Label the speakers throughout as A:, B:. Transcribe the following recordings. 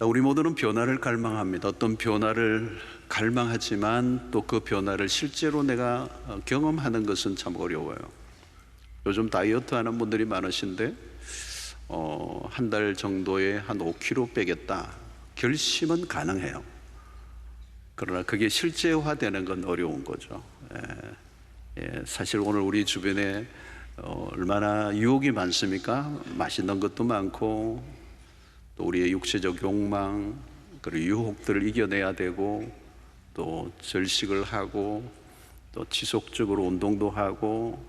A: 우리 모두는 변화를 갈망합니다. 어떤 변화를 갈망하지만 또 그 변화를 실제로 내가 경험하는 것은 참 어려워요. 요즘 다이어트 하는 분들이 많으신데 한 달 정도에 한 5kg 빼겠다 결심은 가능해요. 그러나 그게 실제화되는 건 어려운 거죠. 사실 오늘 우리 주변에 얼마나 유혹이 많습니까? 맛있는 것도 많고 또 우리의 육체적 욕망 그리고 유혹들을 이겨내야 되고 또 절식을 하고 또 지속적으로 운동도 하고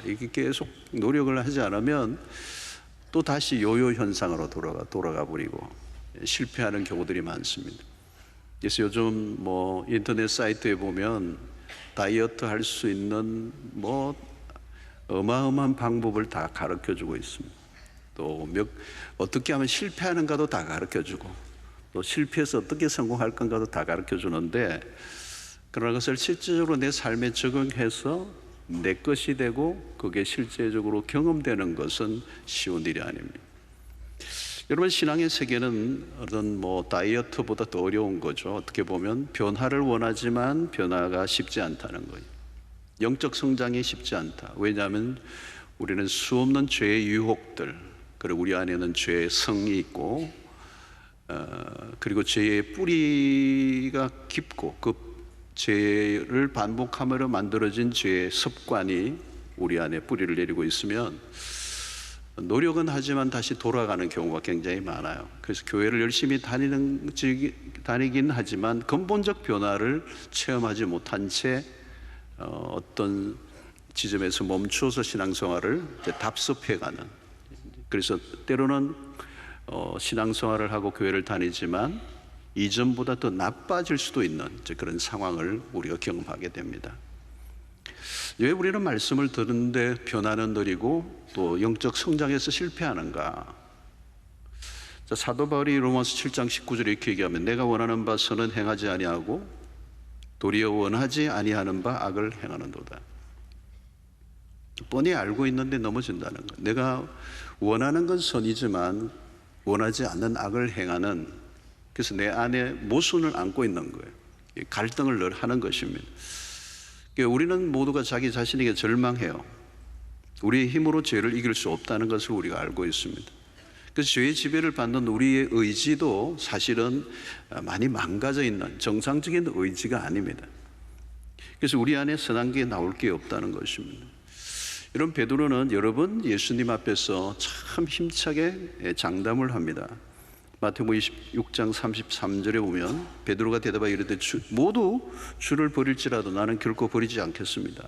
A: 이게 계속 노력을 하지 않으면 또 다시 요요 현상으로 돌아가 버리고 실패하는 경우들이 많습니다. 그래서 요즘 인터넷 사이트에 보면 다이어트 할 수 있는 어마어마한 방법을 다 가르쳐 주고 있습니다. 또 어떻게 하면 실패하는가도 다 가르쳐 주고 또 실패해서 어떻게 성공할 건가도 다 가르쳐 주는데 그런 것을 실질적으로 내 삶에 적용해서 내 것이 되고 그게 실제적으로 경험되는 것은 쉬운 일이 아닙니다. 여러분, 신앙의 세계는 어떤 다이어트보다 더 어려운 거죠. 어떻게 보면 변화를 원하지만 변화가 쉽지 않다는 거예요. 영적 성장이 쉽지 않다. 왜냐하면 우리는 수없는 죄의 유혹들, 그리고 우리 안에는 죄의 성이 있고 그리고 죄의 뿌리가 깊고 그 죄를 반복함으로 만들어진 죄의 습관이 우리 안에 뿌리를 내리고 있으면 노력은 하지만 다시 돌아가는 경우가 굉장히 많아요. 그래서 교회를 열심히 다니긴 하지만 근본적 변화를 체험하지 못한 채 어떤 지점에서 멈추어서 신앙생활을 답습해가는, 그래서 때로는 신앙생활을 하고 교회를 다니지만 이전보다 더 나빠질 수도 있는 그런 상황을 우리가 경험하게 됩니다. 왜 우리는 말씀을 듣는데 변화는 느리고 또 영적 성장에서 실패하는가? 사도 바울이 로마서 7장 19절에 이렇게 얘기하면 내가 원하는 바 선은 행하지 아니하고 도리어 원하지 아니하는 바 악을 행하는도다. 뻔히 알고 있는데 넘어진다는 거예요. 내가 원하는 건 선이지만 원하지 않는 악을 행하는, 그래서 내 안에 모순을 안고 있는 거예요. 갈등을 늘 하는 것입니다. 우리는 모두가 자기 자신에게 절망해요. 우리의 힘으로 죄를 이길 수 없다는 것을 우리가 알고 있습니다. 그래서 죄의 지배를 받는 우리의 의지도 사실은 많이 망가져 있는 정상적인 의지가 아닙니다. 그래서 우리 안에 선한 게 나올 게 없다는 것입니다. 이런 베드로는 여러 번 예수님 앞에서 참 힘차게 장담을 합니다. 마태복음 26장 33절에 보면 베드로가 대답하여 이르되 모두 주를 버릴지라도 나는 결코 버리지 않겠습니다.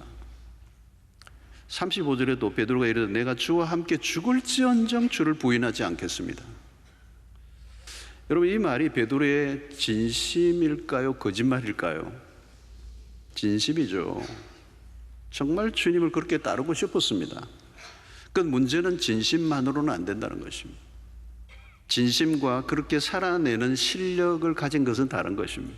A: 35절에도 베드로가 이르되 내가 주와 함께 죽을지언정 주를 부인하지 않겠습니다. 여러분, 이 말이 베드로의 진심일까요? 거짓말일까요? 진심이죠. 정말 주님을 그렇게 따르고 싶었습니다. 그 문제는 진심만으로는 안 된다는 것입니다. 진심과 그렇게 살아내는 실력을 가진 것은 다른 것입니다.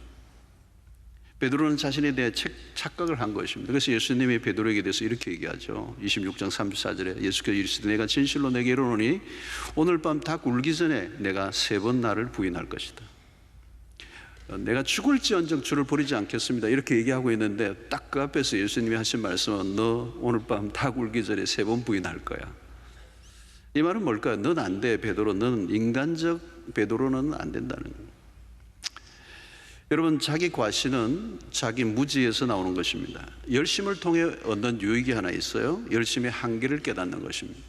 A: 베드로는 자신에 대해 착각을 한 것입니다. 그래서 예수님이 베드로에게 대해서 이렇게 얘기하죠. 26장 34절에 예수께서 이르시되 내가 진실로 내게 이르노니 오늘 밤 닭 울기 전에 내가 3번 나를 부인할 것이다. 내가 죽을지언정 주를 버리지 않겠습니다. 이렇게 얘기하고 있는데 딱 그 앞에서 예수님이 하신 말씀은 너 오늘 밤 닭 울기 전에 3번 부인할 거야. 이 말은 뭘까요? 넌 안 돼, 베드로. 넌 인간적 베드로는 안 된다는 거예요. 여러분, 자기 과신은 자기 무지에서 나오는 것입니다. 열심을 통해 얻는 유익이 하나 있어요. 열심의 한계를 깨닫는 것입니다.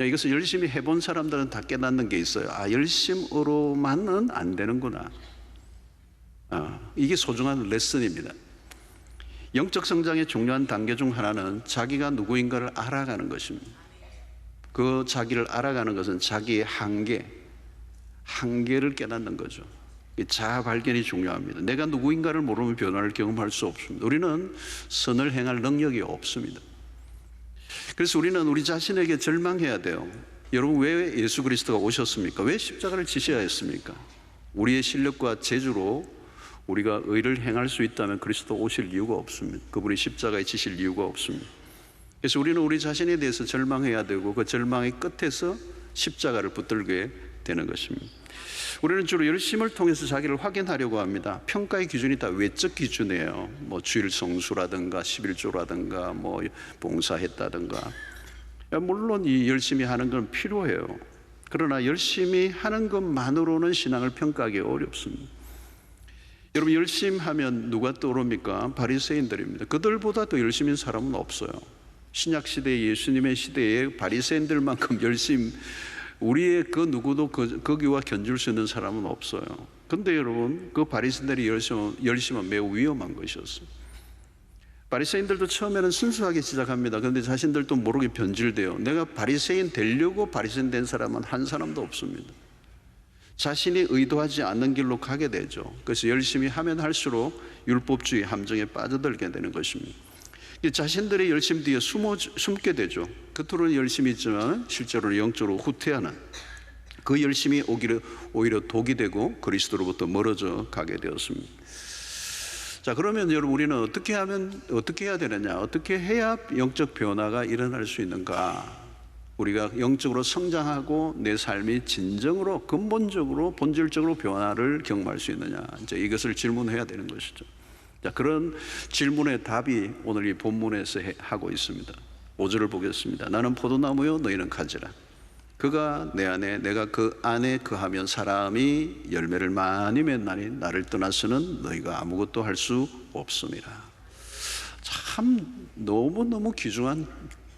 A: 이것을 열심히 해본 사람들은 다 깨닫는 게 있어요. 열심으로만은 안 되는구나. 이게 소중한 레슨입니다. 영적 성장의 중요한 단계 중 하나는 자기가 누구인가를 알아가는 것입니다. 그 자기를 알아가는 것은 자기의 한계를 깨닫는 거죠. 자아 발견이 중요합니다. 내가 누구인가를 모르면 변화를 경험할 수 없습니다. 우리는 선을 행할 능력이 없습니다. 그래서 우리는 우리 자신에게 절망해야 돼요. 여러분, 왜 예수 그리스도가 오셨습니까? 왜 십자가를 지셔야 했습니까? 우리의 실력과 재주로 우리가 의를 행할 수 있다면 그리스도 오실 이유가 없습니다. 그분이 십자가에 지실 이유가 없습니다. 그래서 우리는 우리 자신에 대해서 절망해야 되고 그 절망의 끝에서 십자가를 붙들게 되는 것입니다. 우리는 주로 열심을 통해서 자기를 확인하려고 합니다. 평가의 기준이 다 외적 기준이에요. 뭐 주일 성수라든가 11조라든가 뭐 봉사했다든가. 물론 이 열심히 하는 건 필요해요. 그러나 열심히 하는 것만으로는 신앙을 평가하기 어렵습니다. 여러분, 열심히 하면 누가 떠오릅니까? 바리새인들입니다. 그들보다 더 열심인 사람은 없어요. 신약 시대, 예수님의 시대에 바리새인들만큼 열심, 우리의 그 누구도 거기와 견줄 수 있는 사람은 없어요. 근데 여러분, 그 바리새인들이 열심은 매우 위험한 것이었어요. 바리새인들도 처음에는 순수하게 시작합니다. 그런데 자신들도 모르게 변질돼요. 내가 바리새인 되려고 바리새인 된 사람은 한 사람도 없습니다. 자신이 의도하지 않는 길로 가게 되죠. 그래서 열심히 하면 할수록 율법주의 함정에 빠져들게 되는 것입니다. 자신들의 열심 뒤에 숨게 되죠. 겉으로는 열심히 있지만 실제로는 영적으로 후퇴하는, 그 열심이 오히려 독이 되고 그리스도로부터 멀어져 가게 되었습니다. 자, 그러면 여러분, 우리는 어떻게 해야 되느냐? 어떻게 해야 영적 변화가 일어날 수 있는가? 우리가 영적으로 성장하고 내 삶이 진정으로 근본적으로 본질적으로 변화를 경험할 수 있느냐? 이제 이것을 질문해야 되는 것이죠. 자, 그런 질문의 답이 오늘 이 본문에서 하고 있습니다. 5절을 보겠습니다. 나는 포도나무요, 너희는 가지라. 그가 내 안에, 내가 그 안에 거하면 사람이 열매를 많이 맺나니 나를 떠나서는 너희가 아무것도 할 수 없음이라. 참 너무너무 귀중한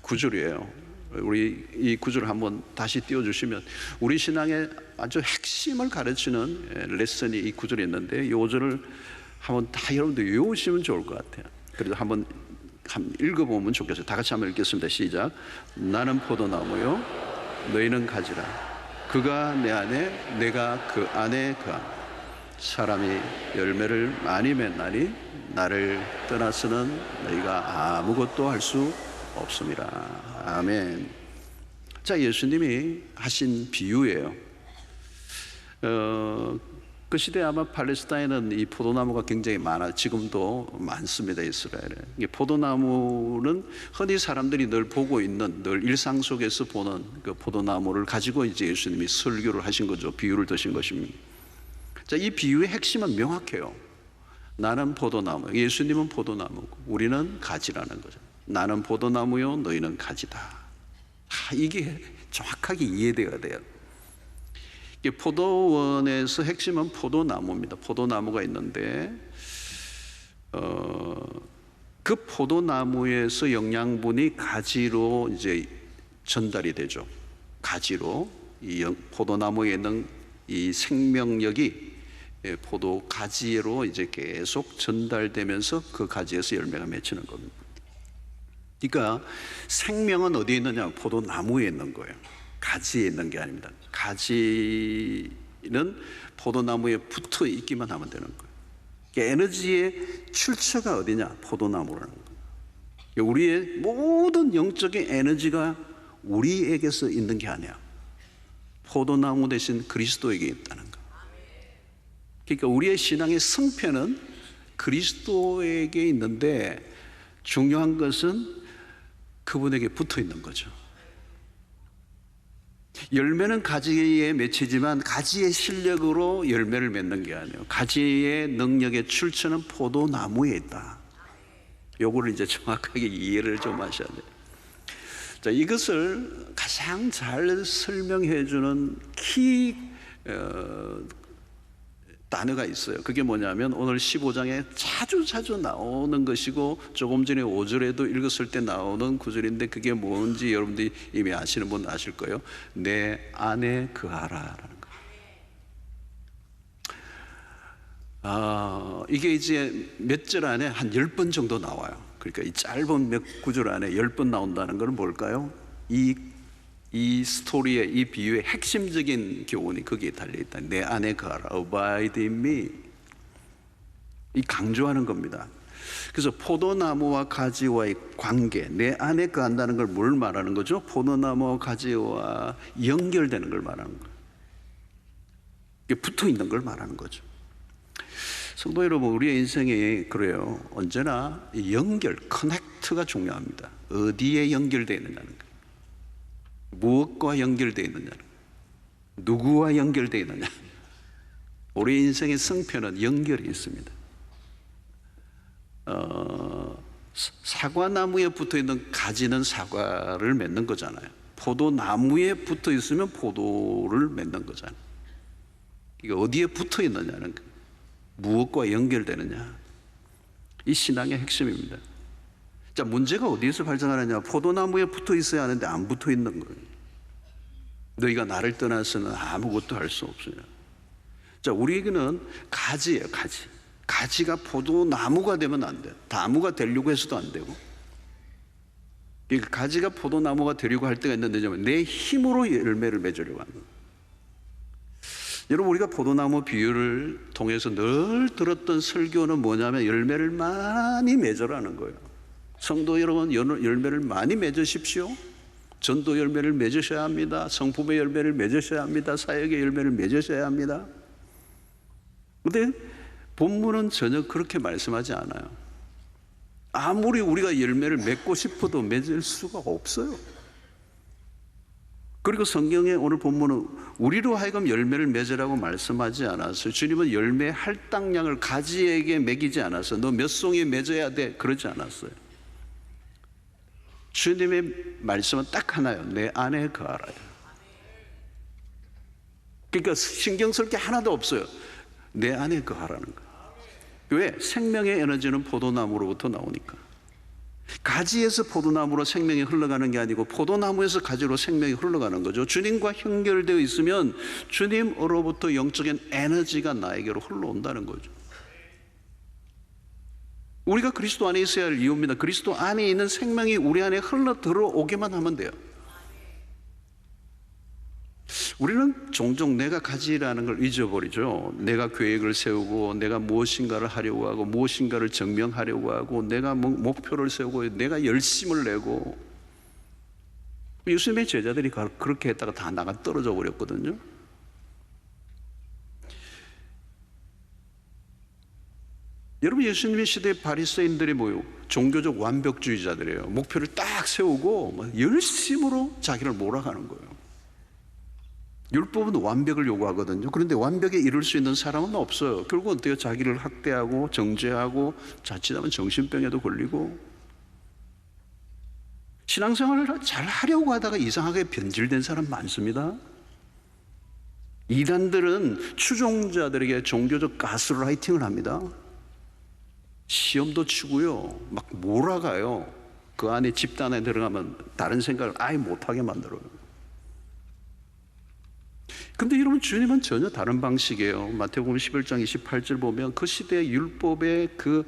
A: 구절이에요. 우리 이 구절을 한번 다시 띄워주시면, 우리 신앙의 아주 핵심을 가르치는 레슨이 이 구절에 있는데, 이 5절을 한번 다 여러분들 외우시면 좋을 것 같아요. 그래서 한번 읽어보면 좋겠어요. 다 같이 한번 읽겠습니다. 시작. 나는 포도나무요, 너희는 가지라. 그가 내 안에, 내가 그 안에 거함. 사람이 열매를 많이 맺나니 나를 떠나서는 너희가 아무것도 할 수 없음이라. 아멘. 자, 예수님이 하신 비유예요. 그 시대에 아마 팔레스타인은 이 포도나무가 굉장히 지금도 많습니다. 이스라엘에. 이 포도나무는 흔히 사람들이 늘 보고 있는, 늘 일상 속에서 보는 그 포도나무를 가지고 이제 예수님이 설교를 하신 거죠. 비유를 드신 것입니다. 자, 이 비유의 핵심은 명확해요. 나는 포도나무, 예수님은 포도나무고 우리는 가지라는 거죠. 나는 포도나무요, 너희는 가지다. 이게 정확하게 이해되어야 돼요. 포도원에서 핵심은 포도나무입니다. 포도나무가 있는데 그 포도나무에서 영양분이 가지로 이제 전달이 되죠. 가지로 이 포도나무에 있는 이 생명력이 포도 가지로 이제 계속 전달되면서 그 가지에서 열매가 맺히는 겁니다. 그러니까 생명은 어디에 있느냐? 포도나무에 있는 거예요. 가지에 있는 게 아닙니다. 가지는 포도나무에 붙어 있기만 하면 되는 거예요. 에너지의 출처가 어디냐? 포도나무라는 거예요. 우리의 모든 영적인 에너지가 우리에게서 있는 게 아니야. 포도나무 대신 그리스도에게 있다는 거예요. 그러니까 우리의 신앙의 승패는 그리스도에게 있는데, 중요한 것은 그분에게 붙어 있는 거죠. 열매는 가지에 맺히지만 가지의 실력으로 열매를 맺는 게 아니에요. 가지의 능력의 출처는 포도나무에 있다. 요거를 이제 정확하게 이해를 좀 하셔야 돼요. 자, 이것을 가장 잘 설명해 주는 단어가 있어요. 그게 뭐냐면 오늘 15장에 자주 나오는 것이고, 조금 전에 5절에도 읽었을 때 나오는 구절인데, 그게 뭔지 여러분들이 이미 아시는 분 아실 거예요. 내 안에 거하라라는 거. 이게 이제 몇 절 안에 한 10번 정도 나와요. 그러니까 이 짧은 몇 구절 안에 10번 나온다는 건 뭘까요? 이 스토리의, 이 비유의 핵심적인 교훈이 거기에 달려있다. 내 안에 거하라. Abide in me. 이 강조하는 겁니다. 그래서 포도나무와 가지와의 관계, 내 안에 거한다는 걸 뭘 말하는 거죠? 포도나무와 가지와 연결되는 걸 말하는 거예요. 이게 붙어 있는 걸 말하는 거죠. 성도 여러분, 우리의 인생이 그래요. 언제나 연결, 커넥트가 중요합니다. 어디에 연결되어 있느냐는 거예요. 무엇과 연결되어 있느냐는 거예요. 누구와 연결되어 있느냐? 우리 인생의 승패는 연결이 있습니다. 사과나무에 붙어있는 가지는 사과를 맺는 거잖아요. 포도나무에 붙어있으면 포도를 맺는 거잖아요. 이게 어디에 붙어있느냐는 거예요. 무엇과 연결되느냐. 이 신앙의 핵심입니다. 자, 문제가 어디에서 발생하느냐? 포도나무에 붙어 있어야 하는데 안 붙어 있는 거예요. 너희가 나를 떠나서는 아무것도 할 수 없어요. 자, 우리에게는 가지예요, 가지. 가지가 포도나무가 되면 안 돼요. 나무가 되려고 해서도 안 되고. 그러니까 가지가 포도나무가 되려고 할 때가 있는데 내 힘으로 열매를 맺으려고 하는 거예요. 여러분, 우리가 포도나무 비유를 통해서 늘 들었던 설교는 뭐냐면 열매를 많이 맺으라는 거예요. 성도 여러분, 열매를 많이 맺으십시오. 전도 열매를 맺으셔야 합니다. 성품의 열매를 맺으셔야 합니다. 사역의 열매를 맺으셔야 합니다. 그런데 본문은 전혀 그렇게 말씀하지 않아요. 아무리 우리가 열매를 맺고 싶어도 맺을 수가 없어요. 그리고 성경의 오늘 본문은 우리로 하여금 열매를 맺으라고 말씀하지 않았어요. 주님은 열매 할당량을 가지에게 매기지 않았어요. 너 몇 송이 맺어야 돼, 그러지 않았어요. 주님의 말씀은 딱 하나요. 내 안에 거하라요. 그러니까 신경 쓸 게 하나도 없어요. 내 안에 거하라는 거예요. 왜? 생명의 에너지는 포도나무로부터 나오니까. 가지에서 포도나무로 생명이 흘러가는 게 아니고 포도나무에서 가지로 생명이 흘러가는 거죠. 주님과 연결되어 있으면 주님으로부터 영적인 에너지가 나에게로 흘러온다는 거죠. 우리가 그리스도 안에 있어야 할 이유입니다. 그리스도 안에 있는 생명이 우리 안에 흘러 들어오게만 하면 돼요. 우리는 종종 내가 가지라는 걸 잊어버리죠. 내가 계획을 세우고 내가 무엇인가를 하려고 하고 무엇인가를 증명하려고 하고 내가 목표를 세우고 내가 열심을 내고. 예수님의 제자들이 그렇게 했다가 다 나가 떨어져 버렸거든요. 여러분, 예수님의 시대의 바리새인들이 뭐예요? 종교적 완벽주의자들이에요. 목표를 딱 세우고 열심으로 자기를 몰아가는 거예요. 율법은 완벽을 요구하거든요. 그런데 완벽에 이룰 수 있는 사람은 없어요. 결국 어때요? 자기를 학대하고 정죄하고 자칫하면 정신병에도 걸리고. 신앙생활을 잘 하려고 하다가 이상하게 변질된 사람 많습니다. 이단들은 추종자들에게 종교적 가스라이팅을 합니다. 시험도 치고요, 막 몰아가요. 그 안에 집단에 들어가면 다른 생각을 아예 못하게 만들어요. 근데 여러분, 주님은 전혀 다른 방식이에요. 마태복음 11장 28절 보면 그 시대의 율법의 그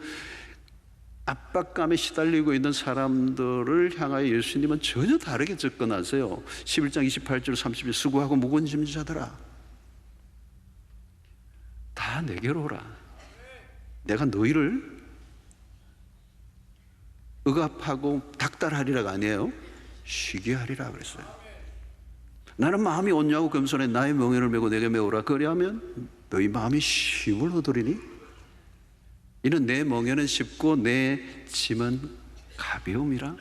A: 압박감에 시달리고 있는 사람들을 향하여 예수님은 전혀 다르게 접근하세요. 11장 28절 30절 수고하고 무거운 짐 자들아 다 내게로 오라. 내가 너희를 억압하고 닥달하리라가 아니에요. 쉬게 하리라 그랬어요. 나는 마음이 온유하고 겸손해 나의 멍에를 메고 내게 메우라. 그리하면 너희 마음이 쉼을 얻으리니 이는 내 멍에는 쉽고 내 짐은 가벼움이라.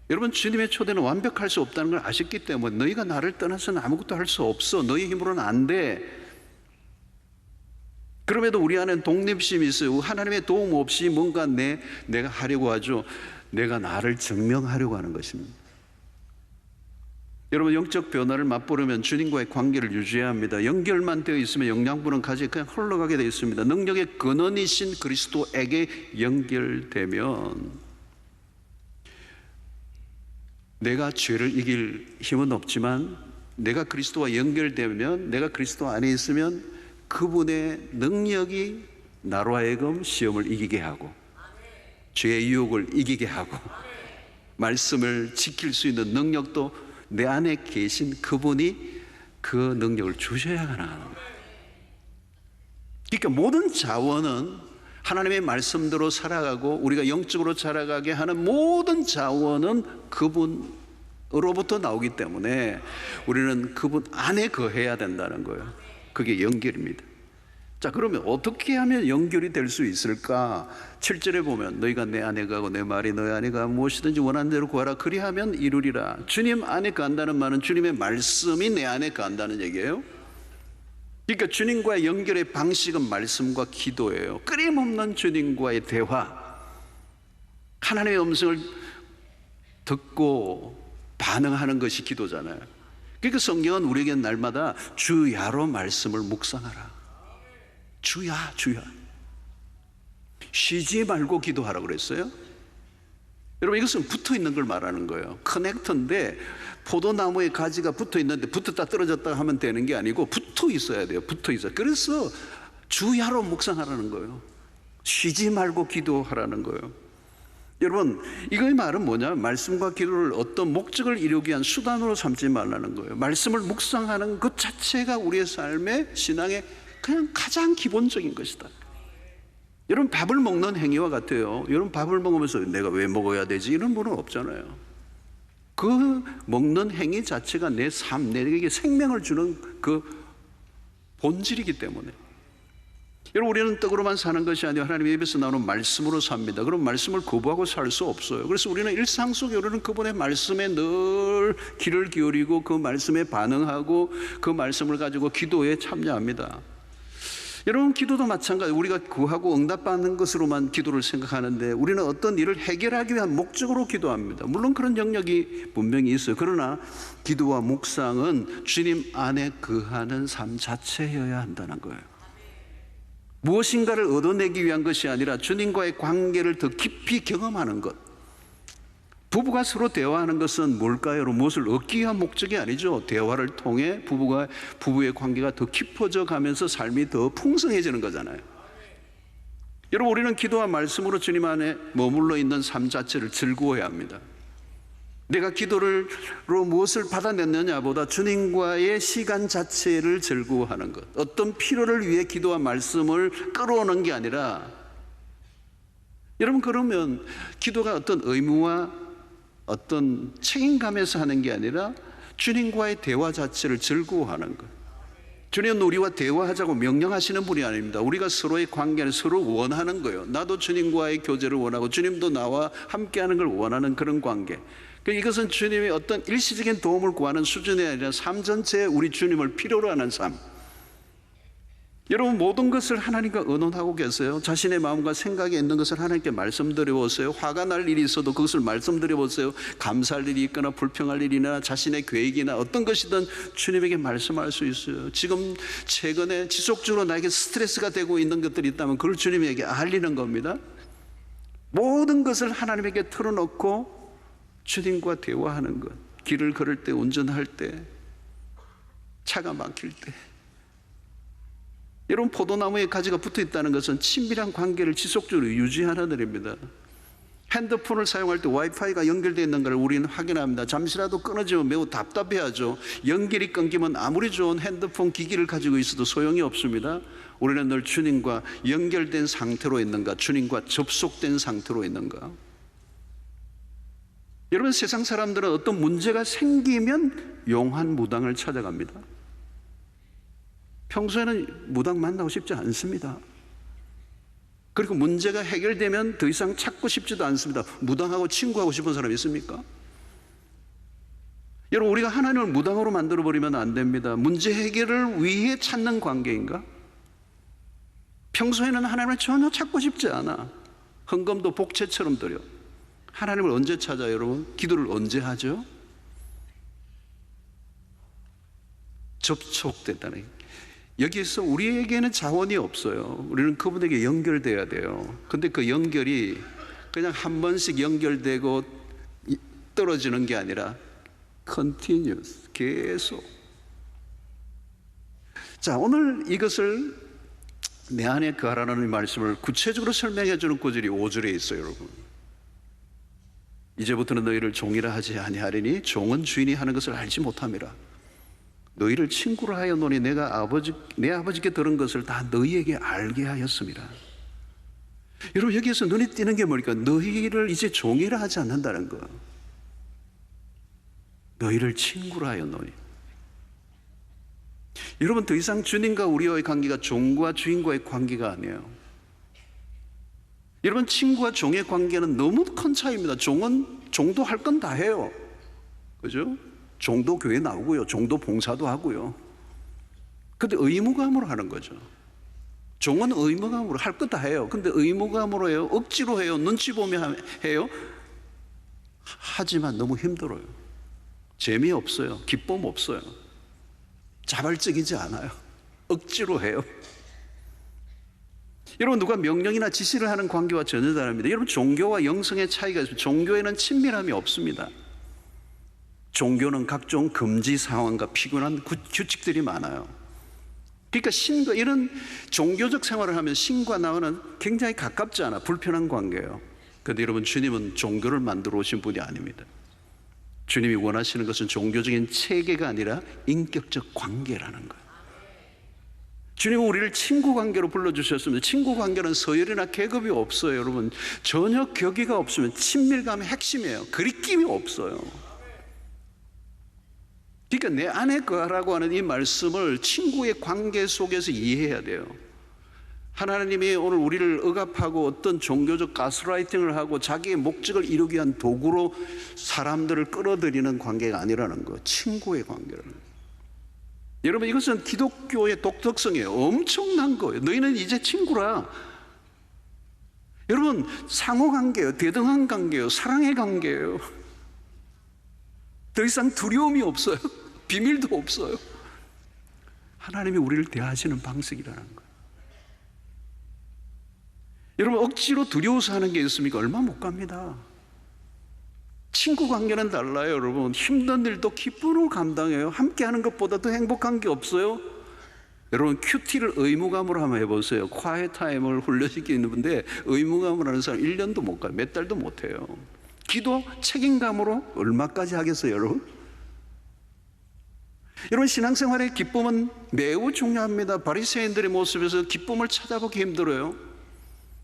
A: 여러분, 주님의 초대는 완벽할 수 없다는 걸 아셨기 때문에 너희가 나를 떠나서는 아무것도 할 수 없어. 너희 힘으로는 안 돼. 그럼에도 우리 안에는 독립심이 있어요. 하나님의 도움 없이 뭔가 내가 하려고 하죠. 내가 나를 증명하려고 하는 것입니다. 여러분, 영적 변화를 맛보려면 주님과의 관계를 유지해야 합니다. 연결만 되어 있으면 영양분은 가지 그냥 흘러가게 되어 있습니다. 능력의 근원이신 그리스도에게 연결되면 내가 죄를 이길 힘은 없지만 내가 그리스도와 연결되면, 내가 그리스도 안에 있으면 그분의 능력이 나로 하여금 시험을 이기게 하고 죄의 유혹을 이기게 하고 말씀을 지킬 수 있는 능력도 내 안에 계신 그분이 그 능력을 주셔야 가능한 거예요. 그러니까 모든 자원은 하나님의 말씀대로 살아가고 우리가 영적으로 자라가게 하는 모든 자원은 그분으로부터 나오기 때문에 우리는 그분 안에 거해야 된다는 거예요. 그게 연결입니다. 자, 그러면 어떻게 하면 연결이 될 수 있을까? 7절에 보면 너희가 내 안에 가고 내 말이 너희 안에 가 무엇이든지 원하는 대로 구하라 그리하면 이루리라. 주님 안에 간다는 말은 주님의 말씀이 내 안에 간다는 얘기예요. 그러니까 주님과의 연결의 방식은 말씀과 기도예요. 끊임없는 주님과의 대화, 하나님의 음성을 듣고 반응하는 것이 기도잖아요. 그러니까 성경은 우리에게 날마다 주야로 말씀을 묵상하라. 주야, 주야. 쉬지 말고 기도하라고 그랬어요. 여러분, 이것은 붙어 있는 걸 말하는 거예요. 커넥터인데 포도나무에 가지가 붙어 있는데 붙었다 떨어졌다 하면 되는 게 아니고 붙어 있어야 돼요. 붙어 있어요. 그래서 주야로 묵상하라는 거예요. 쉬지 말고 기도하라는 거예요. 여러분, 이거의 말은 뭐냐면 말씀과 기도를 어떤 목적을 이루기 위한 수단으로 삼지 말라는 거예요. 말씀을 묵상하는 것 자체가 우리의 삶의 신앙의 그냥 가장 기본적인 것이다. 여러분, 밥을 먹는 행위와 같아요. 여러분, 밥을 먹으면서 내가 왜 먹어야 되지? 이런 분은 없잖아요. 그 먹는 행위 자체가 내 삶, 내게 생명을 주는 그 본질이기 때문에. 여러분, 우리는 떡으로만 사는 것이 아니라 하나님의 입에서 나오는 말씀으로 삽니다. 그럼 말씀을 거부하고 살 수 없어요. 그래서 우리는 일상 속에 우리는 그분의 말씀에 늘 귀를 기울이고 그 말씀에 반응하고 그 말씀을 가지고 기도에 참여합니다. 여러분, 기도도 마찬가지. 우리가 구하고 응답받는 것으로만 기도를 생각하는데 우리는 어떤 일을 해결하기 위한 목적으로 기도합니다. 물론 그런 영역이 분명히 있어요. 그러나 기도와 묵상은 주님 안에 거하는 삶 자체여야 한다는 거예요. 무엇인가를 얻어내기 위한 것이 아니라 주님과의 관계를 더 깊이 경험하는 것. 부부가 서로 대화하는 것은 뭘까요? 무엇을 얻기 위한 목적이 아니죠. 대화를 통해 부부의 관계가 더 깊어져 가면서 삶이 더 풍성해지는 거잖아요. 여러분, 우리는 기도와 말씀으로 주님 안에 머물러 있는 삶 자체를 즐거워해야 합니다. 내가 기도로 무엇을 받아냈느냐보다 주님과의 시간 자체를 즐거워하는 것, 어떤 필요를 위해 기도와 말씀을 끌어오는 게 아니라, 여러분, 그러면 기도가 어떤 의무와 어떤 책임감에서 하는 게 아니라 주님과의 대화 자체를 즐거워하는 것. 주님은 우리와 대화하자고 명령하시는 분이 아닙니다. 우리가 서로의 관계를 서로 원하는 거예요. 나도 주님과의 교제를 원하고 주님도 나와 함께하는 걸 원하는 그런 관계. 이것은 주님의 어떤 일시적인 도움을 구하는 수준이 아니라 삶 전체에 우리 주님을 필요로 하는 삶. 여러분, 모든 것을 하나님과 의논하고 계세요. 자신의 마음과 생각에 있는 것을 하나님께 말씀드려 보세요. 화가 날 일이 있어도 그것을 말씀드려 보세요. 감사할 일이 있거나 불평할 일이나 자신의 계획이나 어떤 것이든 주님에게 말씀할 수 있어요. 지금 최근에 지속적으로 나에게 스트레스가 되고 있는 것들이 있다면 그걸 주님에게 알리는 겁니다. 모든 것을 하나님에게 털어놓고 주님과 대화하는 것. 길을 걸을 때, 운전할 때, 차가 막힐 때. 여러분, 포도나무에 가지가 붙어 있다는 것은 친밀한 관계를 지속적으로 유지하는 일입니다. 핸드폰을 사용할 때 와이파이가 연결되어 있는 걸 우리는 확인합니다. 잠시라도 끊어지면 매우 답답해하죠. 연결이 끊기면 아무리 좋은 핸드폰 기기를 가지고 있어도 소용이 없습니다. 우리는 늘 주님과 연결된 상태로 있는가, 주님과 접속된 상태로 있는가. 여러분, 세상 사람들은 어떤 문제가 생기면 용한 무당을 찾아갑니다. 평소에는 무당 만나고 싶지 않습니다. 그리고 문제가 해결되면 더 이상 찾고 싶지도 않습니다. 무당하고 친구하고 싶은 사람이 있습니까? 여러분, 우리가 하나님을 무당으로 만들어버리면 안 됩니다. 문제 해결을 위해 찾는 관계인가? 평소에는 하나님을 전혀 찾고 싶지 않아. 헌금도 복채처럼 드려. 하나님을 언제 찾아요, 여러분? 기도를 언제 하죠? 접촉됐다는. 여기서 우리에게는 자원이 없어요. 우리는 그분에게 연결돼야 돼요. 근데 그 연결이 그냥 한 번씩 연결되고 떨어지는 게 아니라 continuous, 계속. 자, 오늘 이것을 내 안에 거하라는 말씀을 구체적으로 설명해 주는 구절이 5절에 있어요, 여러분. 이제부터는 너희를 종이라 하지 아니하리니 종은 주인이 하는 것을 알지 못함이라. 너희를 친구로 하여 노니 내 아버지께 들은 것을 다 너희에게 알게 하였습니다. 여러분, 여기에서 눈에 띄는 게 뭘까? 너희를 이제 종이라 하지 않는다는 거. 너희를 친구로 하여 노니. 여러분, 더 이상 주님과 우리와의 관계가 종과 주인과의 관계가 아니에요. 여러분, 친구와 종의 관계는 너무 큰 차이입니다. 종도 할 건 다 해요. 그죠? 종도 교회 나오고요. 종도 봉사도 하고요. 근데 의무감으로 하는 거죠. 종은 의무감으로 할 거 다 해요. 근데 의무감으로 해요? 억지로 해요? 눈치 보며 해요? 하지만 너무 힘들어요. 재미없어요. 기쁨 없어요. 자발적이지 않아요. 억지로 해요. 여러분, 누가 명령이나 지시를 하는 관계와 전혀 다릅니다. 여러분, 종교와 영성의 차이가 있습니다. 종교에는 친밀함이 없습니다. 종교는 각종 금지 상황과 피곤한 규칙들이 많아요. 그러니까 신과 이런 종교적 생활을 하면 신과 나와는 굉장히 가깝지 않아 불편한 관계예요. 그런데 여러분, 주님은 종교를 만들어 오신 분이 아닙니다. 주님이 원하시는 것은 종교적인 체계가 아니라 인격적 관계라는 거예요. 주님은 우리를 친구 관계로 불러주셨습니다. 친구 관계는 서열이나 계급이 없어요. 여러분, 전혀 격의가 없으면 친밀감의 핵심이에요. 그리낌이 없어요. 그러니까 내 안에 거하라고 하는 이 말씀을 친구의 관계 속에서 이해해야 돼요. 하나님이 오늘 우리를 억압하고 어떤 종교적 가스라이팅을 하고 자기의 목적을 이루기 위한 도구로 사람들을 끌어들이는 관계가 아니라는 거, 친구의 관계라는 거예요. 여러분, 이것은 기독교의 독특성이에요. 엄청난 거예요. 너희는 이제 친구라. 여러분, 상호관계예요. 대등한 관계예요. 사랑의 관계예요. 더 이상 두려움이 없어요. 비밀도 없어요. 하나님이 우리를 대하시는 방식이라는 거예요. 여러분, 억지로 두려워서 하는 게 있습니까? 얼마 못 갑니다. 친구 관계는 달라요. 여러분, 힘든 일도 기쁨으로 감당해요. 함께 하는 것보다 더 행복한 게 없어요. 여러분, 큐티를 의무감으로 한번 해보세요. 콰이어 타임을 훈련시키는데 의무감으로 하는 사람 1년도 못 가요. 몇 달도 못 해요. 기도 책임감으로 얼마까지 하겠어요, 여러분? 여러분, 신앙생활의 기쁨은 매우 중요합니다. 바리새인들의 모습에서 기쁨을 찾아보기 힘들어요.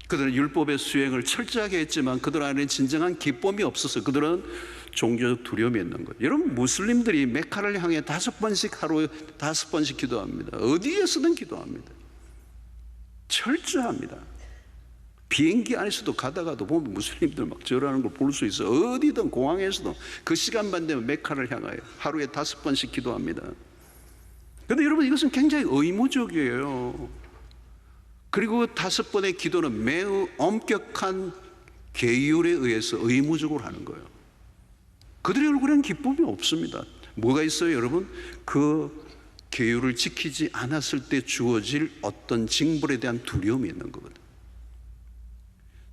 A: 그들은 율법의 수행을 철저하게 했지만 그들 안에 진정한 기쁨이 없어서 그들은 종교적 두려움이 있는 거예요. 여러분, 무슬림들이 메카를 향해 5번씩 하루에 5번씩 기도합니다. 어디에서든 기도합니다. 철저합니다. 비행기 안에서도 가다가도 보면 무슬림들 막 절하는 걸 볼 수 있어요. 어디든 공항에서도 그 시간만 되면 메카를 향하여 하루에 5번씩 기도합니다. 그런데 여러분, 이것은 굉장히 의무적이에요. 그리고 5번의 기도는 매우 엄격한 계율에 의해서 의무적으로 하는 거예요. 그들의 얼굴에는 기쁨이 없습니다. 뭐가 있어요, 여러분? 그 계율을 지키지 않았을 때 주어질 어떤 징벌에 대한 두려움이 있는 거거든요.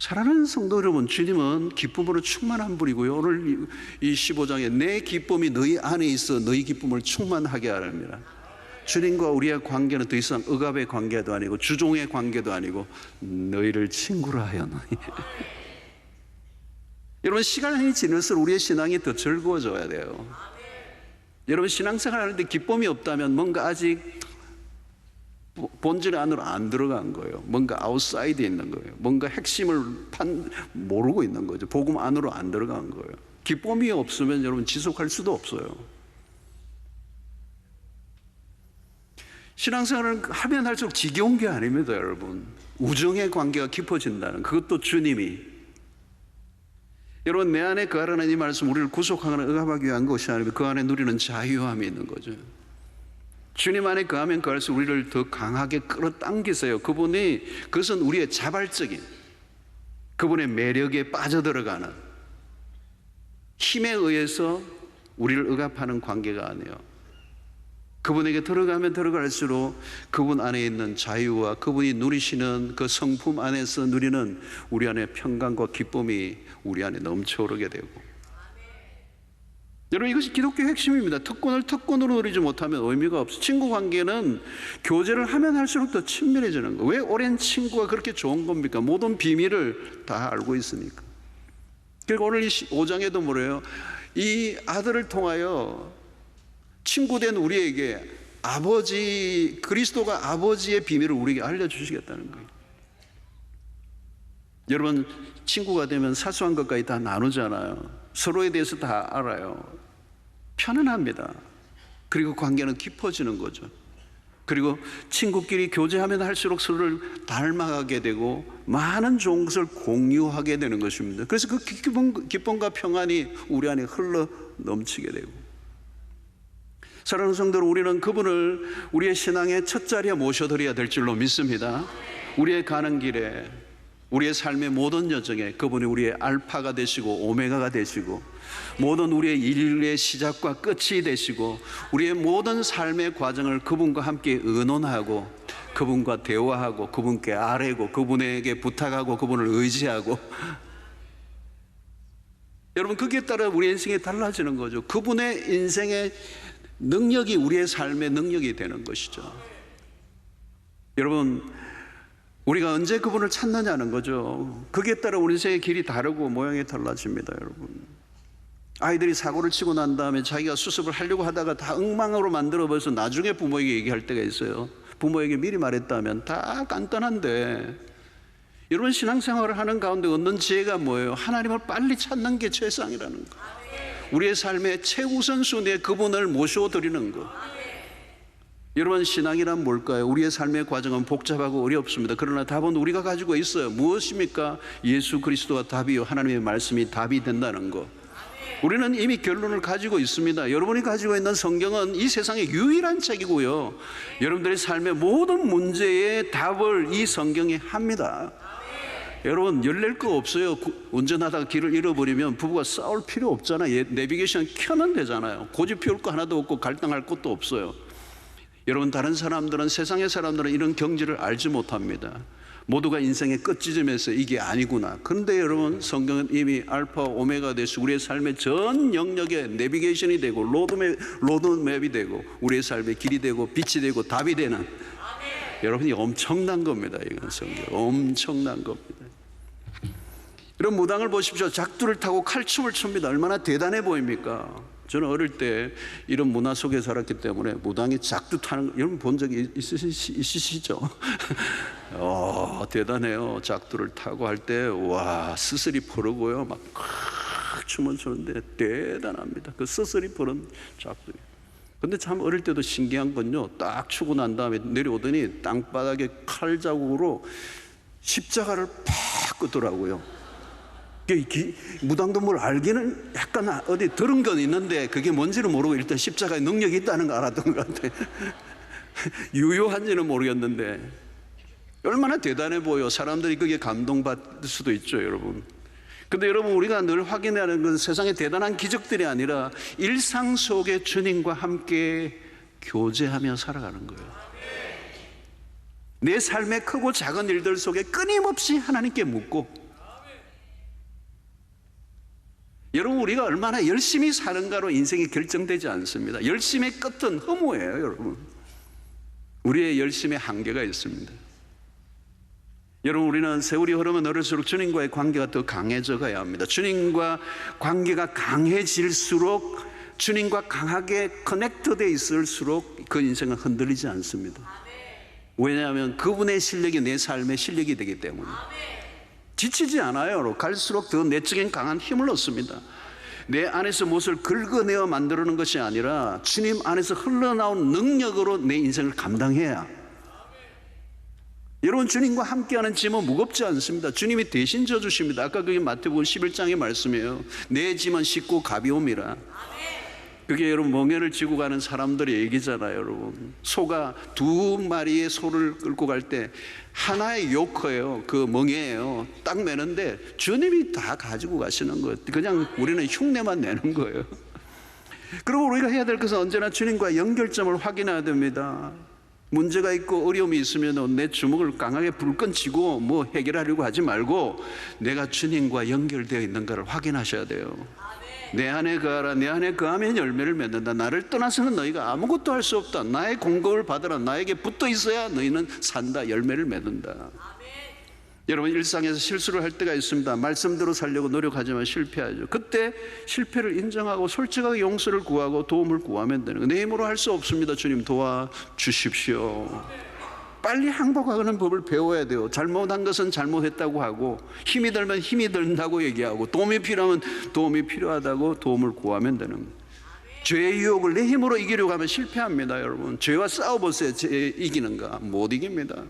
A: 사랑하는 성도 여러분, 주님은 기쁨으로 충만한 분이고요. 오늘 이 15장에 내 기쁨이 너희 안에 있어 너희 기쁨을 충만하게 하랍니다. 주님과 우리의 관계는 더 이상 억압의 관계도 아니고 주종의 관계도 아니고 너희를 친구라 하여 너희. 여러분, 시간이 지날수록 우리의 신앙이 더 즐거워져야 돼요. 여러분, 신앙생활 하는데 기쁨이 없다면 뭔가 아직 본질 안으로 안 들어간 거예요. 뭔가 아웃사이드에 있는 거예요. 뭔가 핵심을 모르고 있는 거죠. 복음 안으로 안 들어간 거예요. 기쁨이 없으면 여러분 지속할 수도 없어요. 신앙생활을 하면 할수록 지겨운 게 아닙니다, 여러분. 우정의 관계가 깊어진다는, 그것도 주님이. 여러분, 내 안에 거하라는 이 말씀, 우리를 구속하거나 억압하기 위한 것이 아니고 그 안에 누리는 자유함이 있는 거죠. 주님 안에 거하면 거할수록 우리를 더 강하게 끌어당기세요. 그것은 우리의 자발적인, 그분의 매력에 빠져들어가는, 힘에 의해서 우리를 억압하는 관계가 아니에요. 그분에게 들어가면 들어갈수록 그분 안에 있는 자유와 그분이 누리시는 그 성품 안에서 누리는 우리 안에 평강과 기쁨이 우리 안에 넘쳐오르게 되고. 여러분, 이것이 기독교의 핵심입니다. 특권을 특권으로 누리지 못하면 의미가 없어요. 친구 관계는 교제를 하면 할수록 더 친밀해지는 거예요. 왜 오랜 친구가 그렇게 좋은 겁니까? 모든 비밀을 다 알고 있으니까. 그리고 오늘 이 5장에도 뭐래요? 이 아들을 통하여 친구된 우리에게 그리스도가 아버지의 비밀을 우리에게 알려주시겠다는 거예요. 여러분, 친구가 되면 사소한 것까지 다 나누잖아요. 서로에 대해서 다 알아요. 편안합니다. 그리고 관계는 깊어지는 거죠. 그리고 친구끼리 교제하면 할수록 서로를 닮아가게 되고 많은 좋은 것을 공유하게 되는 것입니다. 그래서 그 기쁨과 평안이 우리 안에 흘러 넘치게 되고, 사랑하는 성도들, 우리는 그분을 우리의 신앙의 첫 자리에 모셔드려야 될 줄로 믿습니다. 우리의 가는 길에, 우리의 삶의 모든 여정에 그분이 우리의 알파가 되시고 오메가가 되시고, 모든 우리의 일의 시작과 끝이 되시고, 우리의 모든 삶의 과정을 그분과 함께 의논하고, 그분과 대화하고, 그분께 아뢰고, 그분에게 부탁하고, 그분을 의지하고, 여러분, 거기에 따라 우리 인생이 달라지는 거죠. 그분의 인생의 능력이 우리의 삶의 능력이 되는 것이죠. 여러분, 우리가 언제 그분을 찾느냐는 거죠. 거기에 따라 우리 인생의 길이 다르고 모양이 달라집니다. 여러분, 아이들이 사고를 치고 난 다음에 자기가 수습을 하려고 하다가 다 엉망으로 만들어버려서 나중에 부모에게 얘기할 때가 있어요. 부모에게 미리 말했다면 다 간단한데, 여러분, 신앙생활을 하는 가운데 얻는 지혜가 뭐예요? 하나님을 빨리 찾는 게 최상이라는 거. 우리의 삶의 최우선순위에 그분을 모셔드리는 것. 여러분, 신앙이란 뭘까요? 우리의 삶의 과정은 복잡하고 어렵습니다. 그러나 답은 우리가 가지고 있어요. 무엇입니까? 예수 그리스도가 답이요, 하나님의 말씀이 답이 된다는 것. 우리는 이미 결론을 가지고 있습니다. 여러분이 가지고 있는 성경은 이 세상의 유일한 책이고요, 여러분들의 삶의 모든 문제의 답을 이 성경이 합니다. 여러분, 열낼 거 없어요. 운전하다가 길을 잃어버리면 부부가 싸울 필요 없잖아요. 내비게이션 켜면 되잖아요. 고집 피울 거 하나도 없고 갈등할 것도 없어요. 여러분, 다른 사람들은, 세상의 사람들은 이런 경지를 알지 못합니다. 모두가 인생의 끝지점에서 이게 아니구나. 그런데 여러분, 성경은 이미 알파 오메가 되시고 우리의 삶의 전 영역에 내비게이션이 되고 로드맵이 되고 우리의 삶의 길이 되고 빛이 되고 답이 되는, 여러분이 엄청난 겁니다. 이건 성경 엄청난 겁니다. 이런 무당을 보십시오. 작두를 타고 칼춤을 춥니다. 얼마나 대단해 보입니까? 저는 어릴 때 이런 문화 속에 살았기 때문에 무당이 작두 타는 거 여러분 본 적이 있으시죠? 대단해요. 작두를 타고 할 때 와, 스스리 푸르고요, 막 춤을 추는데 대단합니다. 그 스스리 푸른 작두. 근데 참 어릴 때도 신기한 건요, 딱 추고 난 다음에 내려오더니 땅바닥에 칼 자국으로 십자가를 팍 끄더라고요. 무당도 뭘 알기는 약간 어디 들은 건 있는데 그게 뭔지는 모르고 일단 십자가에 능력이 있다는 거 알았던 것 같아요. 유효한지는 모르겠는데 얼마나 대단해 보여. 사람들이 그게 감동받을 수도 있죠, 여러분. 근데 여러분, 우리가 늘 확인하는 건 세상의 대단한 기적들이 아니라 일상 속에 주님과 함께 교제하며 살아가는 거예요. 내 삶의 크고 작은 일들 속에 끊임없이 하나님께 묻고, 여러분, 우리가 얼마나 열심히 사는가로 인생이 결정되지 않습니다. 열심의 끝은 허무예요, 여러분. 우리의 열심의 한계가 있습니다. 여러분, 우리는 세월이 흐르면 흐를수록 주님과의 관계가 더 강해져 가야 합니다. 주님과 관계가 강해질수록, 주님과 강하게 커넥트되어 있을수록 그 인생은 흔들리지 않습니다. 왜냐하면 그분의 실력이 내 삶의 실력이 되기 때문에. 지치지 않아요. 갈수록 더 내적인 강한 힘을 얻습니다. 내 안에서 무엇을 긁어내어 만들어내는 것이 아니라 주님 안에서 흘러나온 능력으로 내 인생을 감당해야. 여러분, 주님과 함께하는 짐은 무겁지 않습니다. 주님이 대신 져주십니다. 아까 그게 마태복음 11장의 말씀이에요. 내 짐은 쉽고 가벼움이라. 그게 여러분, 멍에를 지고 가는 사람들의 얘기잖아요. 여러분, 소가 두 마리의 소를 끌고 갈 때 하나의 요커예요. 그 멍에예요. 딱 매는데 주님이 다 가지고 가시는 거예요. 그냥 우리는 흉내만 내는 거예요. 그리고 우리가 해야 될 것은 언제나 주님과 연결점을 확인해야 됩니다. 문제가 있고 어려움이 있으면 내 주먹을 강하게 불끈 쥐고 뭐 해결하려고 하지 말고 내가 주님과 연결되어 있는가를 확인하셔야 돼요. 내 안에 거하라. 내 안에 거하면 열매를 맺는다. 나를 떠나서는 너희가 아무것도 할 수 없다. 나의 공급을 받으라. 나에게 붙어 있어야 너희는 산다. 열매를 맺는다. 여러분, 일상에서 실수를 할 때가 있습니다. 말씀대로 살려고 노력하지만 실패하죠. 그때 실패를 인정하고 솔직하게 용서를 구하고 도움을 구하면 되는 거예요. 내 힘으로 할 수 없습니다. 주님 도와주십시오. 빨리 항복하는 법을 배워야 돼요. 잘못한 것은 잘못했다고 하고, 힘이 들면 힘이 든다고 얘기하고, 도움이 필요하면 도움이 필요하다고 도움을 구하면 되는 거예요. 죄의 유혹을 내 힘으로 이기려고 하면 실패합니다. 여러분, 죄와 싸워보세요. 죄 이기는가? 못 이깁니다.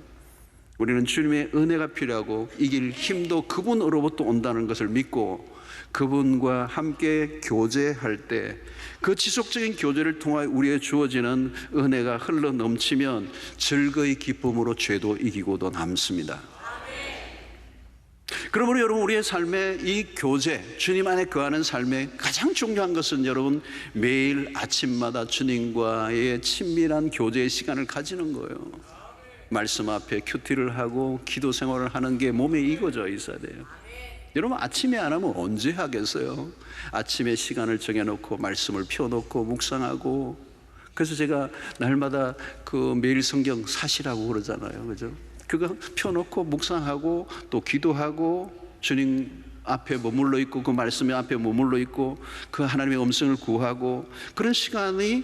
A: 우리는 주님의 은혜가 필요하고 이길 힘도 그분으로부터 온다는 것을 믿고 그분과 함께 교제할 때 그 지속적인 교제를 통하여 우리의 주어지는 은혜가 흘러 넘치면 즐거이 기쁨으로 죄도 이기고도 남습니다. 그러므로 여러분, 우리의 삶의 이 교제, 주님 안에 거하는 삶의 가장 중요한 것은 여러분, 매일 아침마다 주님과의 친밀한 교제의 시간을 가지는 거예요. 말씀 앞에 큐티를 하고 기도 생활을 하는 게 몸에 익어져 있어야 돼요. 여러분, 아침에 안 하면 언제 하겠어요? 아침에 시간을 정해놓고 말씀을 펴놓고 묵상하고, 그래서 제가 날마다 그 매일 성경 사시라고 그러잖아요, 그죠? 그거 펴놓고 묵상하고 또 기도하고 주님 앞에 머물러 있고 그 말씀의 앞에 머물러 있고 그 하나님의 음성을 구하고 그런 시간을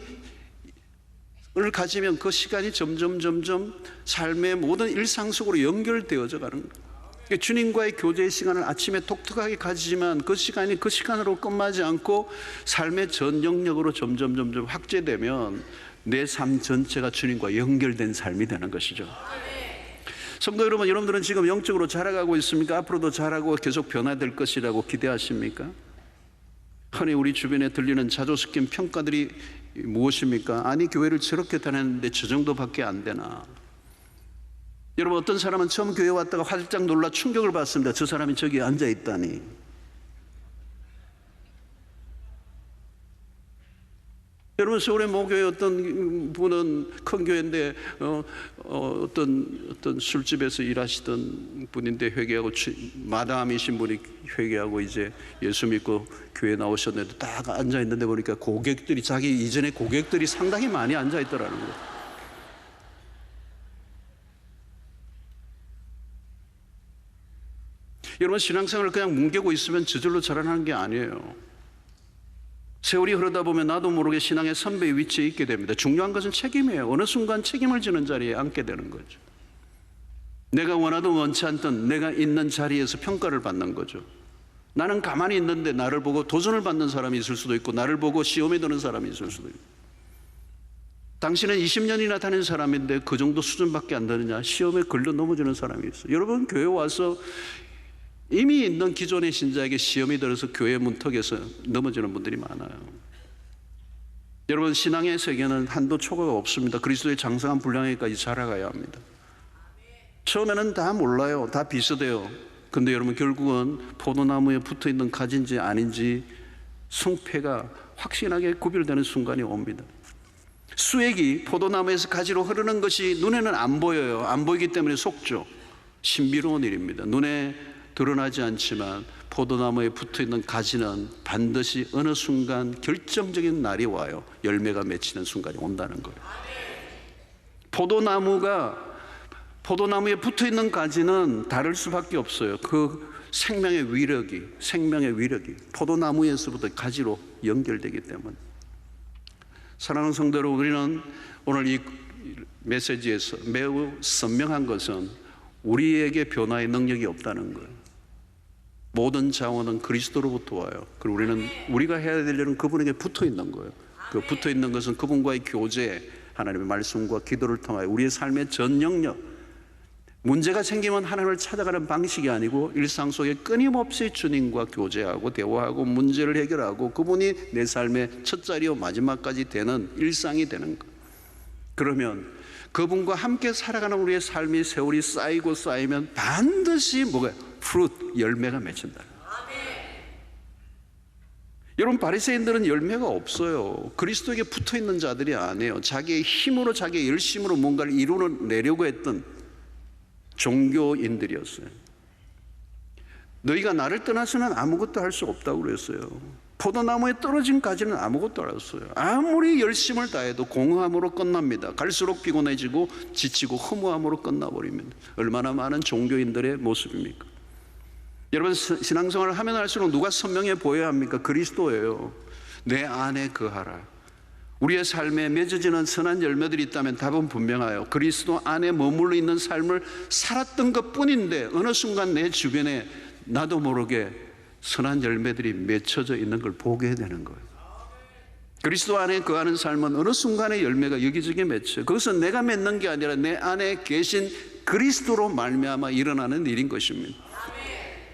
A: 가지면 그 시간이 점점 삶의 모든 일상 속으로 연결되어져 가는 거예요. 주님과의 교제의 시간을 아침에 독특하게 가지지만 그 시간이 그 시간으로 끝나지 않고 삶의 전 영역으로 점점 확대되면 내 삶 전체가 주님과 연결된 삶이 되는 것이죠. 성도 여러분, 여러분들은 지금 영적으로 자라가고 있습니까? 앞으로도 자라고 계속 변화될 것이라고 기대하십니까? 흔히 우리 주변에 들리는 자조 섞인 평가들이 무엇입니까? 아니, 교회를 저렇게 다녔는데 저 정도밖에 안 되나? 여러분, 어떤 사람은 처음 교회 왔다가 활짝 놀라 충격을 받습니다. 저 사람이 저기 앉아 있다니. 여러분, 서울의 모교회 어떤 분은 큰 교회인데 어떤 술집에서 일하시던 분인데 회개하고 마담이신 분이 회개하고 이제 예수 믿고 교회 나오셨는데 딱 앉아 있는데 보니까 고객들이 자기 이전에 고객들이 상당히 많이 앉아 있더라는 거예요. 여러분, 신앙생활을 그냥 뭉개고 있으면 저절로 자라나는 게 아니에요. 세월이 흐르다 보면 나도 모르게 신앙의 선배의 위치에 있게 됩니다. 중요한 것은 책임이에요. 어느 순간 책임을 지는 자리에 앉게 되는 거죠. 내가 원하든 원치 않든 내가 있는 자리에서 평가를 받는 거죠. 나는 가만히 있는데 나를 보고 도전을 받는 사람이 있을 수도 있고 나를 보고 시험에 드는 사람이 있을 수도 있고, 당신은 20년이나 다닌 사람인데 그 정도 수준밖에 안 되느냐, 시험에 걸려 넘어지는 사람이 있어요. 여러분, 교회 와서 이미 있는 기존의 신자에게 시험이 들어서 교회 문턱에서 넘어지는 분들이 많아요. 여러분, 신앙의 세계는 한도 초과가 없습니다. 그리스도의 장성한 분량에까지 자라가야 합니다. 처음에는 다 몰라요. 다 비슷해요. 근데 여러분, 결국은 포도나무에 붙어있는 가지인지 아닌지 성패가 확신하게 구별되는 순간이 옵니다. 수액이 포도나무에서 가지로 흐르는 것이 눈에는 안 보여요. 안 보이기 때문에 속죠. 신비로운 일입니다. 눈에 드러나지 않지만 포도나무에 붙어있는 가지는 반드시 어느 순간 결정적인 날이 와요. 열매가 맺히는 순간이 온다는 거예요. 포도나무에 붙어있는 가지는 다를 수밖에 없어요. 그 생명의 위력이 포도나무에서부터 가지로 연결되기 때문에. 사랑하는 성도 여러분, 우리는 오늘 이 메시지에서 매우 선명한 것은 우리에게 변화의 능력이 없다는 거예요. 모든 자원은 그리스도로부터 와요. 그리고 우리가 해야 될 일은 그분에게 붙어 있는 거예요. 그 붙어 있는 것은 그분과의 교제, 하나님의 말씀과 기도를 통하여 우리의 삶의 전 영역, 문제가 생기면 하나님을 찾아가는 방식이 아니고 일상 속에 끊임없이 주님과 교제하고 대화하고 문제를 해결하고 그분이 내 삶의 첫 자리요 마지막까지 되는 일상이 되는 거예요. 그러면 그분과 함께 살아가는 우리의 삶이 세월이 쌓이고 쌓이면 반드시 열매가 맺힌다. 여러분, 바리새인들은 열매가 없어요. 그리스도에게 붙어있는 자들이 아니에요. 자기의 힘으로 자기의 열심으로 뭔가를 이루어내려고 했던 종교인들이었어요. 너희가 나를 떠나서는 아무것도 할 수 없다고 그랬어요. 포도나무에 떨어진 가지는 아무것도 안 했어요. 아무리 열심을 다해도 공허함으로 끝납니다. 갈수록 피곤해지고 지치고 허무함으로 끝나버립니다. 얼마나 많은 종교인들의 모습입니까? 여러분, 신앙생활을 하면 할수록 누가 선명해 보여야 합니까? 그리스도예요. 내 안에 거하라. 우리의 삶에 맺어지는 선한 열매들이 있다면 답은 분명해요. 그리스도 안에 머물러 있는 삶을 살았던 것뿐인데 어느 순간 내 주변에 나도 모르게 선한 열매들이 맺혀져 있는 걸 보게 되는 거예요. 그리스도 안에 거하는 삶은 어느 순간에 열매가 여기저기 맺혀요. 그것은 내가 맺는 게 아니라 내 안에 계신 그리스도로 말미암아 일어나는 일인 것입니다.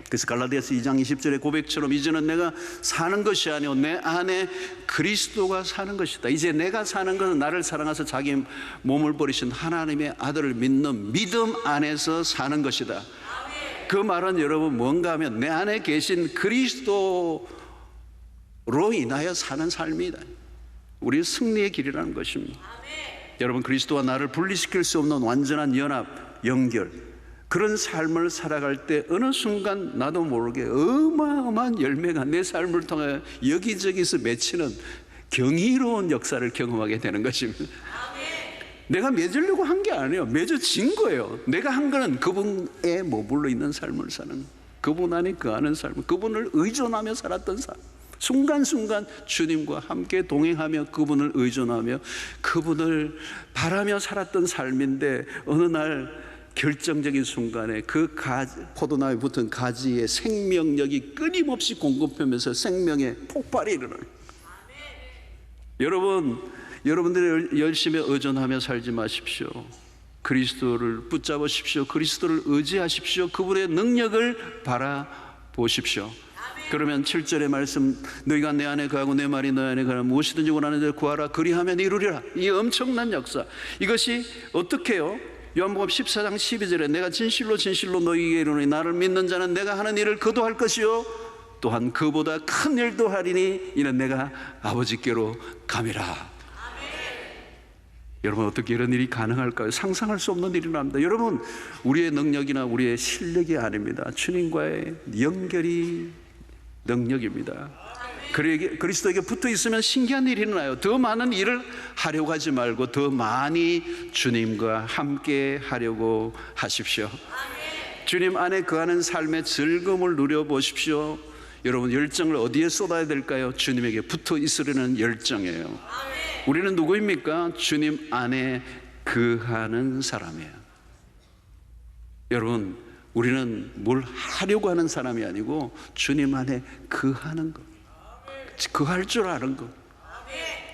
A: 그래서 갈라디아서 2장 20절의 고백처럼 이제는 내가 사는 것이 아니오 내 안에 그리스도가 사는 것이다. 이제 내가 사는 것은 나를 사랑하사 자기 몸을 버리신 하나님의 아들을 믿는 믿음 안에서 사는 것이다. 그 말은 여러분 뭔가 하면 내 안에 계신 그리스도로 인하여 사는 삶이다. 우리의 승리의 길이라는 것입니다. 여러분, 그리스도와 나를 분리시킬 수 없는 완전한 연합, 연결, 그런 삶을 살아갈 때 어느 순간 나도 모르게 어마어마한 열매가 내 삶을 통해 여기저기서 맺히는 경이로운 역사를 경험하게 되는 것입니다. 내가 맺으려고 한 게 아니에요. 맺어진 거예요. 내가 한 거는 그분에 머물러 있는 삶을 사는, 그분 안에 거하는 삶, 그분을 의존하며 살았던 삶, 순간순간 주님과 함께 동행하며 그분을 의존하며 그분을 바라며 살았던 삶인데, 어느 날 결정적인 순간에 그 포도나무에 붙은 가지의 생명력이 끊임없이 공급하면서 생명의 폭발이 일어나요. 여러분들이 열심히 의존하며 살지 마십시오. 그리스도를 붙잡으십시오. 그리스도를 의지하십시오. 그분의 능력을 바라보십시오. 그러면 7절의 말씀, 너희가 내 안에 거하고 내 말이 너희 안에 거하면 무엇이든지 원하는 대로 구하라 그리하면 이루리라. 이 엄청난 역사, 이것이 어떻게 해요? 요한복음 14장 12절에 내가 진실로 진실로 너희에게 이르노니 나를 믿는 자는 내가 하는 일을 그도 할 것이요 또한 그보다 큰 일도 하리니 이는 내가 아버지께로 감이라. 여러분, 어떻게 이런 일이 가능할까요? 상상할 수 없는 일이 납니다. 여러분, 우리의 능력이나 우리의 실력이 아닙니다. 주님과의 연결이 능력입니다. 그리스도에게 붙어 있으면 신기한 일이 일어나요. 더 많은 일을 하려고 하지 말고 더 많이 주님과 함께 하려고 하십시오. 주님 안에 거하는 삶의 즐거움을 누려보십시오. 여러분, 열정을 어디에 쏟아야 될까요? 주님에게 붙어 있으려는 열정이에요. 우리는 누구입니까? 주님 안에 거하는 사람이에요. 여러분, 우리는 뭘 하려고 하는 사람이 아니고 주님 안에 거하는 것, 거할 줄 아는 것,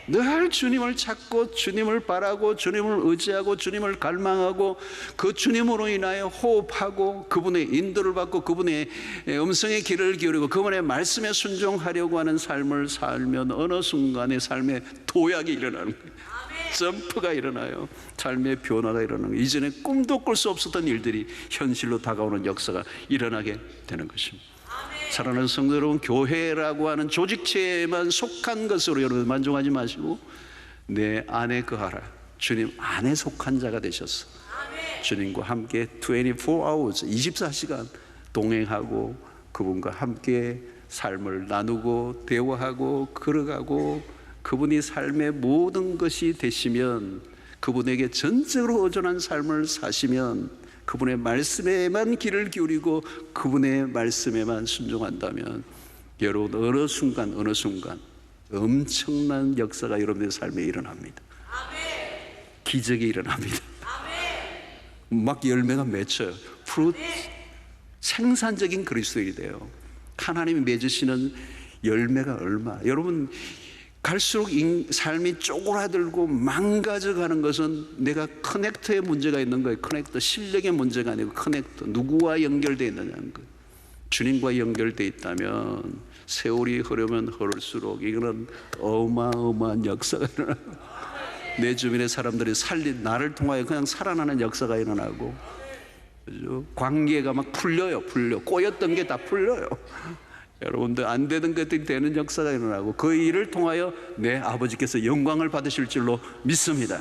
A: 늘 주님을 찾고 주님을 바라고 주님을 의지하고 주님을 갈망하고 그 주님으로 인하여 호흡하고 그분의 인도를 받고 그분의 음성의 귀를 기울이고 그분의 말씀에 순종하려고 하는 삶을 살면 어느 순간에 삶의 도약이 일어나는 거예요. 점프가 일어나요. 삶의 변화가 일어나는 거예요. 이전에 꿈도 꿀 수 없었던 일들이 현실로 다가오는 역사가 일어나게 되는 것입니다. 사랑하는 성도 여러분, 교회라고 하는 조직체에만 속한 것으로 여러분 만족하지 마시고 내 안에 거하라. 주님 안에 속한 자가 되셔서 주님과 함께 24hours 24시간 동행하고 그분과 함께 삶을 나누고 대화하고 걸어가고 그분이 삶의 모든 것이 되시면, 그분에게 전적으로 의존한 삶을 사시면, 그분의 말씀에만 귀를 기울이고 그분의 말씀에만 순종한다면 여러분 어느 순간 엄청난 역사가 여러분의 삶에 일어납니다. 기적이 일어납니다. 막 열매가 맺혀요. 프루트, 생산적인 그리스도인이 돼요. 하나님이 맺으시는 열매가 얼마. 여러분, 갈수록 삶이 쪼그라들고 망가져가는 것은 내가 커넥터에 문제가 있는 거예요. 커넥터, 실력의 문제가 아니고 커넥터, 누구와 연결되어 있느냐는 거예요. 주님과 연결되어 있다면 세월이 흐르면 흐를수록 이거는 어마어마한 역사가 일어나요. 내 주변의 사람들이 나를 통하여 그냥 살아나는 역사가 일어나고, 그죠? 관계가 막 풀려 꼬였던 게 다 풀려요. 여러분들 안 되는 것들이 되는 역사가 일어나고 그 일을 통하여 내 아버지께서 영광을 받으실 줄로 믿습니다.